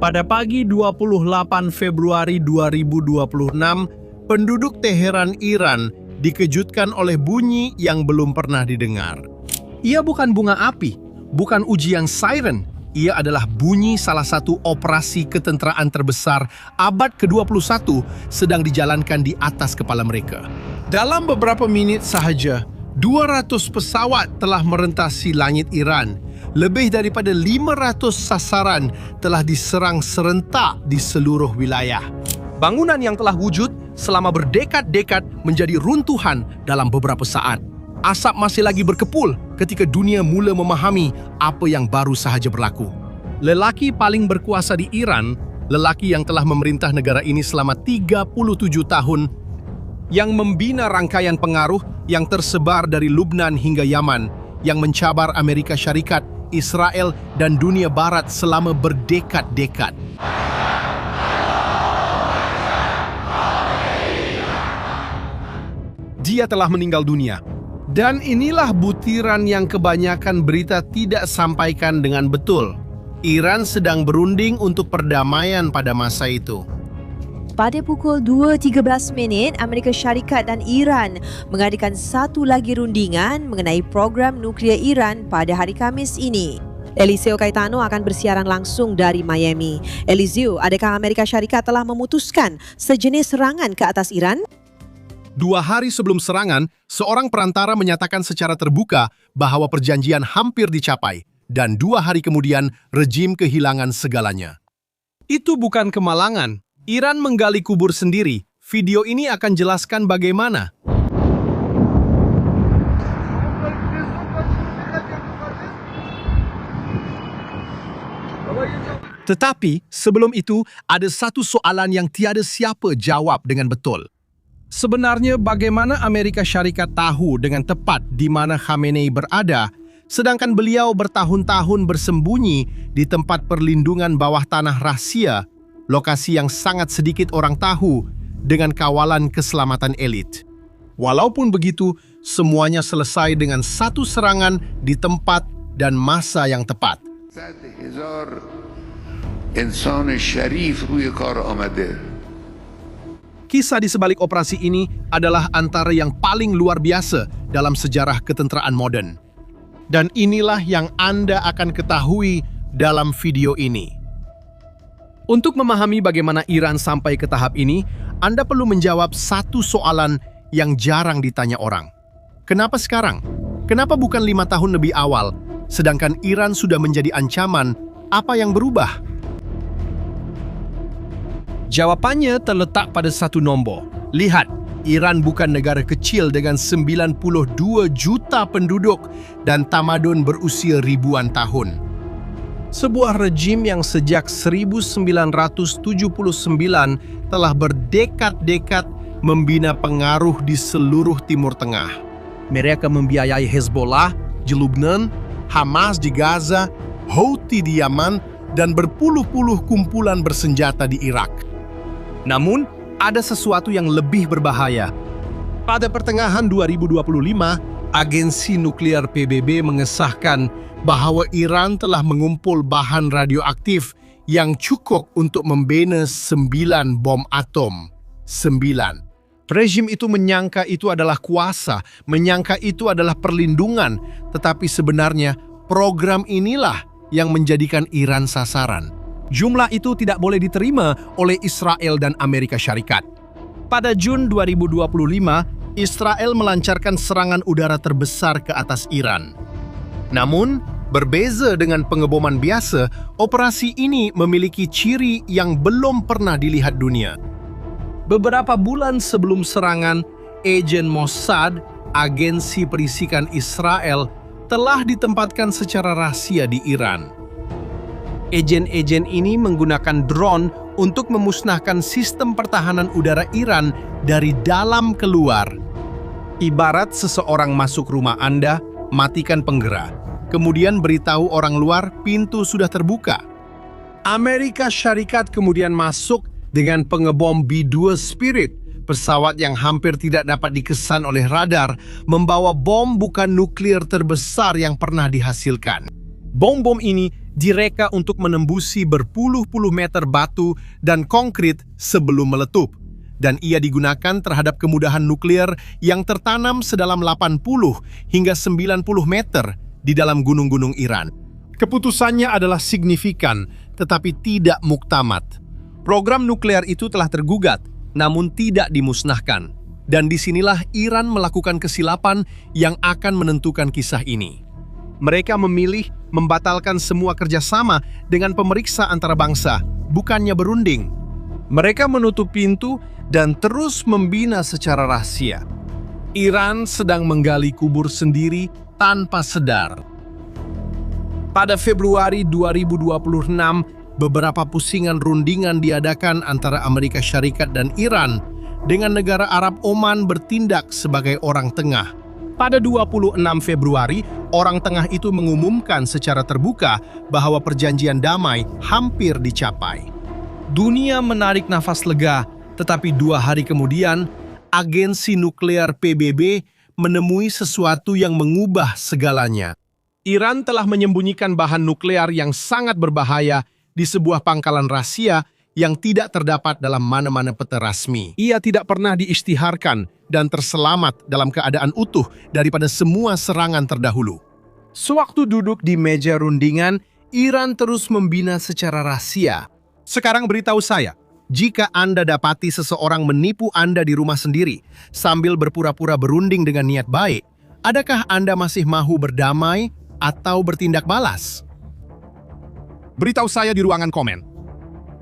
Pada pagi 28 Februari 2026, penduduk Teheran, Iran dikejutkan oleh bunyi yang belum pernah didengar. Ia bukan bunga api, bukan ujian siren. Ia adalah bunyi salah satu operasi ketenteraan terbesar abad ke-21 sedang dijalankan di atas kepala mereka. Dalam beberapa menit sahaja, 200 pesawat telah merentasi langit Iran. Lebih daripada 500 sasaran telah diserang serentak di seluruh wilayah. Bangunan yang telah wujud selama berdekad-dekad menjadi runtuhan dalam beberapa saat. Asap masih lagi berkepul ketika dunia mula memahami apa yang baru sahaja berlaku. Lelaki paling berkuasa di Iran, lelaki yang telah memerintah negara ini selama 37 tahun, yang membina rangkaian pengaruh yang tersebar dari Lubnan hingga Yaman, yang mencabar Amerika Syarikat, Israel, dan dunia barat selama berdekad-dekad. Dia telah meninggal dunia. Dan inilah butiran yang kebanyakan berita tidak sampaikan dengan betul. Iran sedang berunding untuk perdamaian pada masa itu. Pada pukul 2.13, Amerika Syarikat dan Iran mengadakan satu lagi rundingan mengenai program nuklear Iran pada hari Khamis ini. Eliseo Caetano akan bersiaran langsung dari Miami. Eliseo, adakah Amerika Syarikat telah memutuskan sejenis serangan ke atas Iran? 2 hari sebelum serangan, seorang perantara menyatakan secara terbuka bahwa perjanjian hampir dicapai, dan 2 hari kemudian rejim kehilangan segalanya. Itu bukan kemalangan. Iran menggali kubur sendiri. Video ini akan jelaskan bagaimana. Tetapi sebelum itu ada satu soalan yang tiada siapa jawab dengan betul. Sebenarnya bagaimana Amerika Syarikat tahu dengan tepat di mana Khamenei berada, sedangkan beliau bertahun-tahun bersembunyi di tempat perlindungan bawah tanah rahasia, lokasi yang sangat sedikit orang tahu dengan kawalan keselamatan elit. Walaupun begitu, semuanya selesai dengan satu serangan di tempat dan masa yang tepat. Kisah di sebalik operasi ini adalah antara yang paling luar biasa dalam sejarah ketenteraan modern. Dan inilah yang Anda akan ketahui dalam video ini. Untuk memahami bagaimana Iran sampai ke tahap ini, Anda perlu menjawab satu soalan yang jarang ditanya orang. Kenapa sekarang? Kenapa bukan 5 tahun lebih awal? Sedangkan Iran sudah menjadi ancaman, apa yang berubah? Jawabannya terletak pada satu nombor. Lihat, Iran bukan negara kecil dengan 92 juta penduduk dan tamadun berusia ribuan tahun. Sebuah rejim yang sejak 1979 telah berdekad-dekad membina pengaruh di seluruh Timur Tengah. Mereka membiayai Hezbollah di Lebanon, Hamas di Gaza, Houthi di Yaman, dan berpuluh-puluh kumpulan bersenjata di Irak. Namun, ada sesuatu yang lebih berbahaya. Pada pertengahan 2025, Agensi Nuklear PBB mengesahkan bahwa Iran telah mengumpul bahan radioaktif yang cukup untuk membina 9 bom atom. 9. Rejim itu menyangka itu adalah kuasa, menyangka itu adalah perlindungan, tetapi sebenarnya program inilah yang menjadikan Iran sasaran. Jumlah itu tidak boleh diterima oleh Israel dan Amerika Syarikat. Pada Jun 2025, Israel melancarkan serangan udara terbesar ke atas Iran. Namun, berbeza dengan pengeboman biasa, operasi ini memiliki ciri yang belum pernah dilihat dunia. Beberapa bulan sebelum serangan, agen Mossad, agensi perisikan Israel, telah ditempatkan secara rahasia di Iran. Agen-agen ini menggunakan drone untuk memusnahkan sistem pertahanan udara Iran dari dalam keluar. Ibarat seseorang masuk rumah Anda, matikan penggerak. Kemudian beritahu orang luar pintu sudah terbuka. Amerika Syarikat kemudian masuk dengan pengebom B-2 Spirit, pesawat yang hampir tidak dapat dikesan oleh radar, membawa bom bukan nuklir terbesar yang pernah dihasilkan. Bom-bom ini direka untuk menembusi berpuluh-puluh meter batu dan konkrit sebelum meletup, dan ia digunakan terhadap kemudahan nuklir yang tertanam sedalam 80 hingga 90 meter di dalam gunung-gunung Iran. Keputusannya adalah signifikan, tetapi tidak muktamad. Program nuklear itu telah tergugat, namun tidak dimusnahkan. Dan disinilah Iran melakukan kesilapan yang akan menentukan kisah ini. Mereka memilih membatalkan semua kerjasama dengan pemeriksa antara bangsa, bukannya berunding. Mereka menutup pintu dan terus membina secara rahasia. Iran sedang menggali kubur sendiri tanpa sadar. Pada Februari 2026, beberapa pusingan rundingan diadakan antara Amerika Syarikat dan Iran dengan negara Arab Oman bertindak sebagai orang tengah. Pada 26 Februari, orang tengah itu mengumumkan secara terbuka bahwa perjanjian damai hampir dicapai. Dunia menarik nafas lega, tetapi 2 hari kemudian, agensi nuklear PBB menemui sesuatu yang mengubah segalanya. Iran telah menyembunyikan bahan nuklear yang sangat berbahaya di sebuah pangkalan rahasia yang tidak terdapat dalam mana-mana peta rasmi. Ia tidak pernah diisytiharkan dan terselamat dalam keadaan utuh daripada semua serangan terdahulu. Sewaktu duduk di meja rundingan, Iran terus membina secara rahasia. Sekarang beritahu saya, jika Anda dapati seseorang menipu Anda di rumah sendiri sambil berpura-pura berunding dengan niat baik, adakah Anda masih mahu berdamai atau bertindak balas? Beritahu saya di ruangan komen.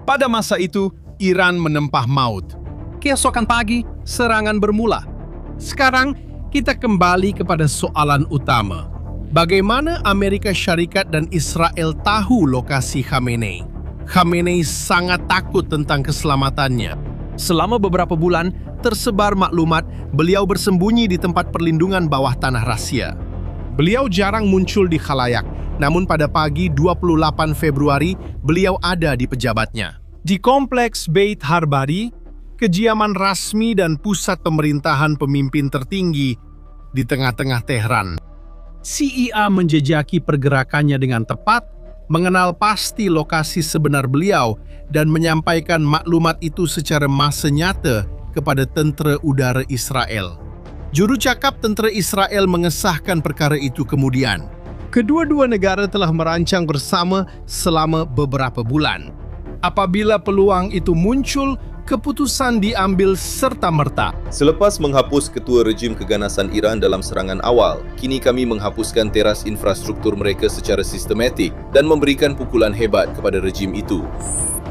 Pada masa itu, Iran menempah maut. Keesokan pagi, serangan bermula. Sekarang, kita kembali kepada soalan utama. Bagaimana Amerika Syarikat dan Israel tahu lokasi Khamenei? Khamenei sangat takut tentang keselamatannya. Selama beberapa bulan, tersebar maklumat beliau bersembunyi di tempat perlindungan bawah tanah rahasia. Beliau jarang muncul di khalayak, namun pada pagi 28 Februari, beliau ada di pejabatnya. Di kompleks Beit Harbari, kediaman rasmi dan pusat pemerintahan pemimpin tertinggi di tengah-tengah Tehran. CIA menjejaki pergerakannya dengan tepat, mengenal pasti lokasi sebenar beliau, dan menyampaikan maklumat itu secara massa nyata kepada tentera udara Israel. Juru cakap tentera Israel mengesahkan perkara itu kemudian. Kedua-dua negara telah merancang bersama selama beberapa bulan. Apabila peluang itu muncul, keputusan diambil serta-merta. Selepas menghapus ketua rejim keganasan Iran dalam serangan awal, kini kami menghapuskan teras infrastruktur mereka secara sistematik dan memberikan pukulan hebat kepada rejim itu.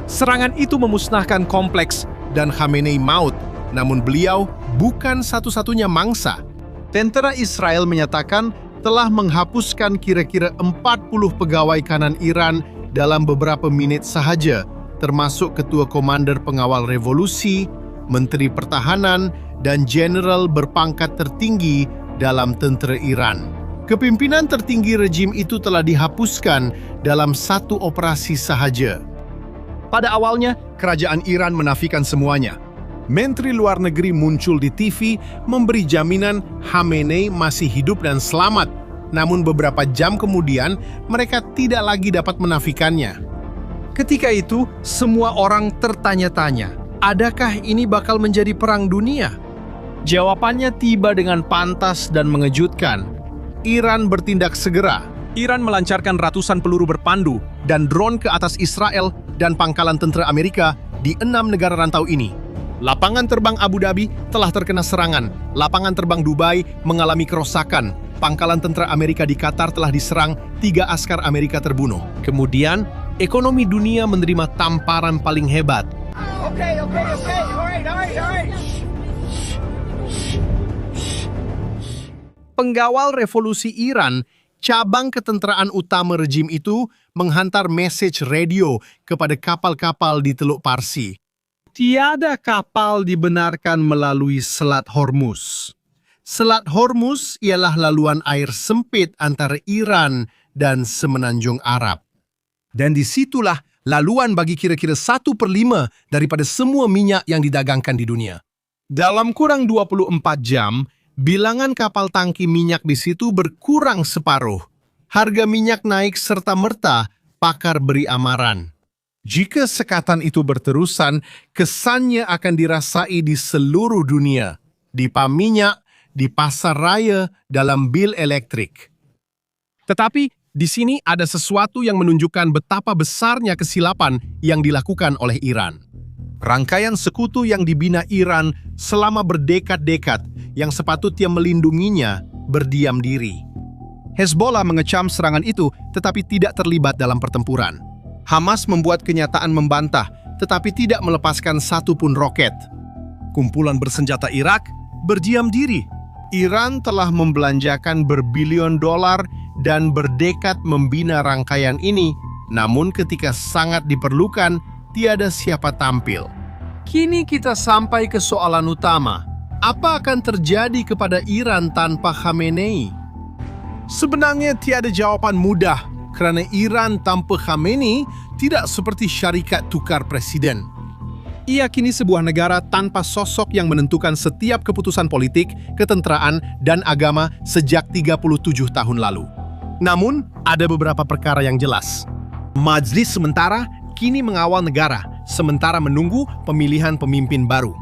Serangan itu memusnahkan kompleks dan Khamenei maut, namun beliau bukan satu-satunya mangsa. Tentara Israel menyatakan telah menghapuskan kira-kira 40 pegawai kanan Iran dalam beberapa menit sahaja, termasuk Ketua Komander Pengawal Revolusi, Menteri Pertahanan, dan Jenderal berpangkat tertinggi dalam tentera Iran. Kepimpinan tertinggi rejim itu telah dihapuskan dalam satu operasi sahaja. Pada awalnya, kerajaan Iran menafikan semuanya. Menteri Luar Negeri muncul di TV memberi jaminan Khamenei masih hidup dan selamat. Namun beberapa jam kemudian, mereka tidak lagi dapat menafikannya. Ketika itu, semua orang tertanya-tanya, adakah ini bakal menjadi perang dunia? Jawabannya tiba dengan pantas dan mengejutkan. Iran bertindak segera. Iran melancarkan ratusan peluru berpandu dan drone ke atas Israel dan pangkalan tentara Amerika di 6 negara rantau ini. Lapangan terbang Abu Dhabi telah terkena serangan. Lapangan terbang Dubai mengalami kerusakan. Pangkalan tentara Amerika di Qatar telah diserang, 3 askar Amerika terbunuh. Kemudian, ekonomi dunia menerima tamparan paling hebat. Penggawal revolusi Iran, cabang ketenteraan utama rejim itu, menghantar message radio kepada kapal-kapal di Teluk Parsi. Tiada kapal dibenarkan melalui Selat Hormuz. Selat Hormuz ialah laluan air sempit antara Iran dan Semenanjung Arab. Dan disitulah laluan bagi kira-kira 1/5 daripada semua minyak yang didagangkan di dunia. Dalam kurang 24 jam, bilangan kapal tangki minyak di situ berkurang separuh. Harga minyak naik serta-merta pakar beri amaran. Jika sekatan itu berterusan, kesannya akan dirasai di seluruh dunia, di pam minyak, di pasar raya, dalam bil elektrik. Tetapi di sini ada sesuatu yang menunjukkan betapa besarnya kesilapan yang dilakukan oleh Iran. Rangkaian sekutu yang dibina Iran selama berdekad-dekad yang sepatutnya melindunginya berdiam diri. Hezbollah mengecam serangan itu tetapi tidak terlibat dalam pertempuran. Hamas membuat kenyataan membantah tetapi tidak melepaskan satu pun roket. Kumpulan bersenjata Irak berdiam diri. Iran telah membelanjakan berbilion dolar dan berdekat membina rangkaian ini, namun ketika sangat diperlukan, tiada siapa tampil. Kini kita sampai ke soalan utama. Apa akan terjadi kepada Iran tanpa Khamenei? Sebenarnya tiada jawaban mudah, kerana Iran tanpa Khamenei tidak seperti syarikat tukar presiden. Ia kini sebuah negara tanpa sosok yang menentukan setiap keputusan politik, ketenteraan, dan agama sejak 37 tahun lalu. Namun, ada beberapa perkara yang jelas. Majlis sementara kini mengawal negara, sementara menunggu pemilihan pemimpin baru.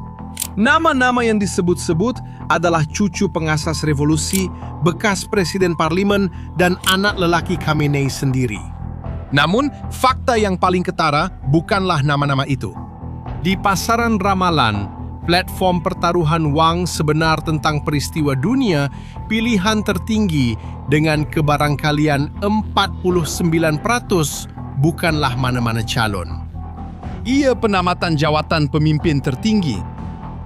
Nama-nama yang disebut-sebut adalah cucu pengasas revolusi, bekas presiden parlimen, dan anak lelaki Khamenei sendiri. Namun, fakta yang paling ketara bukanlah nama-nama itu. Di pasaran ramalan, platform pertaruhan wang sebenar tentang peristiwa dunia, pilihan tertinggi dengan kebarangkalian 49% bukanlah mana-mana calon. Ia penamatan jawatan pemimpin tertinggi.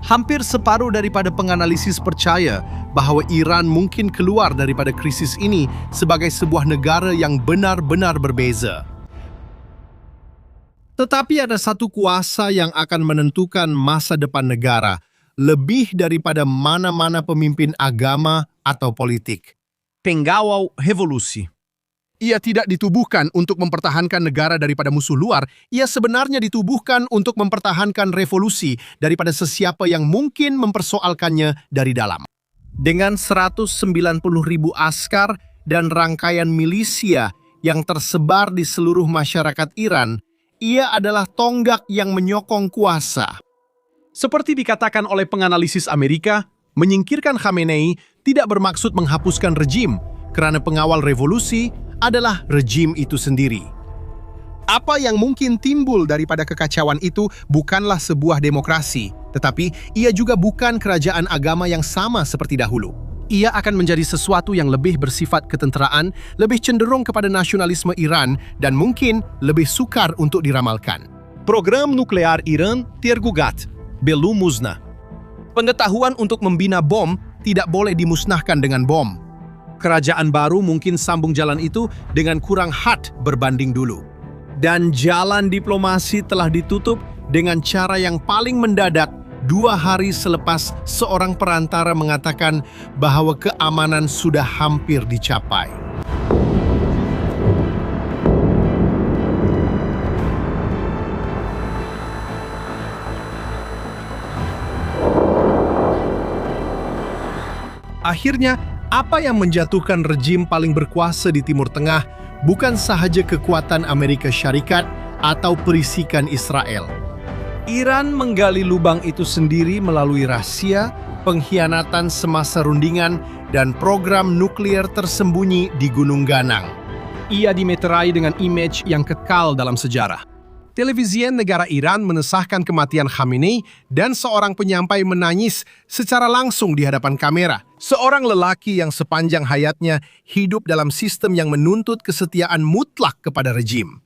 Hampir separuh daripada penganalisis percaya bahawa Iran mungkin keluar daripada krisis ini sebagai sebuah negara yang benar-benar berbeza. Tetapi ada satu kuasa yang akan menentukan masa depan negara, lebih daripada mana-mana pemimpin agama atau politik. Pengawal revolusi. Ia tidak ditubuhkan untuk mempertahankan negara daripada musuh luar, ia sebenarnya ditubuhkan untuk mempertahankan revolusi daripada sesiapa yang mungkin mempersoalkannya dari dalam. Dengan 190.000 askar dan rangkaian milisia yang tersebar di seluruh masyarakat Iran, ia adalah tonggak yang menyokong kuasa. Seperti dikatakan oleh penganalisis Amerika, menyingkirkan Khamenei tidak bermaksud menghapuskan rejim, kerana pengawal revolusi adalah rejim itu sendiri. Apa yang mungkin timbul daripada kekacauan itu bukanlah sebuah demokrasi, tetapi ia juga bukan kerajaan agama yang sama seperti dahulu. Ia akan menjadi sesuatu yang lebih bersifat ketenteraan, lebih cenderung kepada nasionalisme Iran, dan mungkin lebih sukar untuk diramalkan. Program nuklear Iran tergugat, belum musnah. Pengetahuan untuk membina bom tidak boleh dimusnahkan dengan bom. Kerajaan baru mungkin sambung jalan itu dengan kurang had berbanding dulu. Dan jalan diplomasi telah ditutup dengan cara yang paling mendadak 2 hari selepas seorang perantara mengatakan bahawa keamanan sudah hampir dicapai. Akhirnya, apa yang menjatuhkan rejim paling berkuasa di Timur Tengah bukan sahaja kekuatan Amerika Syarikat atau perisikan Israel. Iran menggali lubang itu sendiri melalui rahasia, pengkhianatan semasa rundingan, dan program nuklir tersembunyi di Gunung Ganang. Ia dimeterai dengan image yang kekal dalam sejarah. Televisian negara Iran menesahkan kematian Khamenei dan seorang penyampai menangis secara langsung di hadapan kamera. Seorang lelaki yang sepanjang hayatnya hidup dalam sistem yang menuntut kesetiaan mutlak kepada rejim.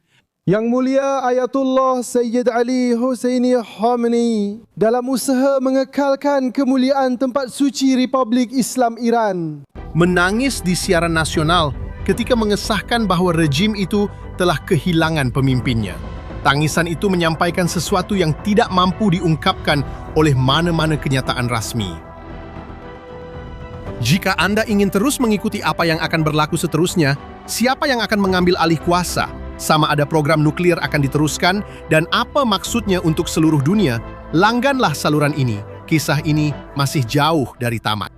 Yang Mulia Ayatullah Sayyid Ali Husseini Khamenei dalam usaha mengekalkan kemuliaan tempat suci Republik Islam Iran menangis di siaran nasional ketika mengesahkan bahawa rejim itu telah kehilangan pemimpinnya. Tangisan itu menyampaikan sesuatu yang tidak mampu diungkapkan oleh mana-mana kenyataan rasmi. Jika Anda ingin terus mengikuti apa yang akan berlaku seterusnya, siapa yang akan mengambil alih kuasa, sama ada program nuklir akan diteruskan, dan apa maksudnya untuk seluruh dunia, langganlah saluran ini. Kisah ini masih jauh dari tamat.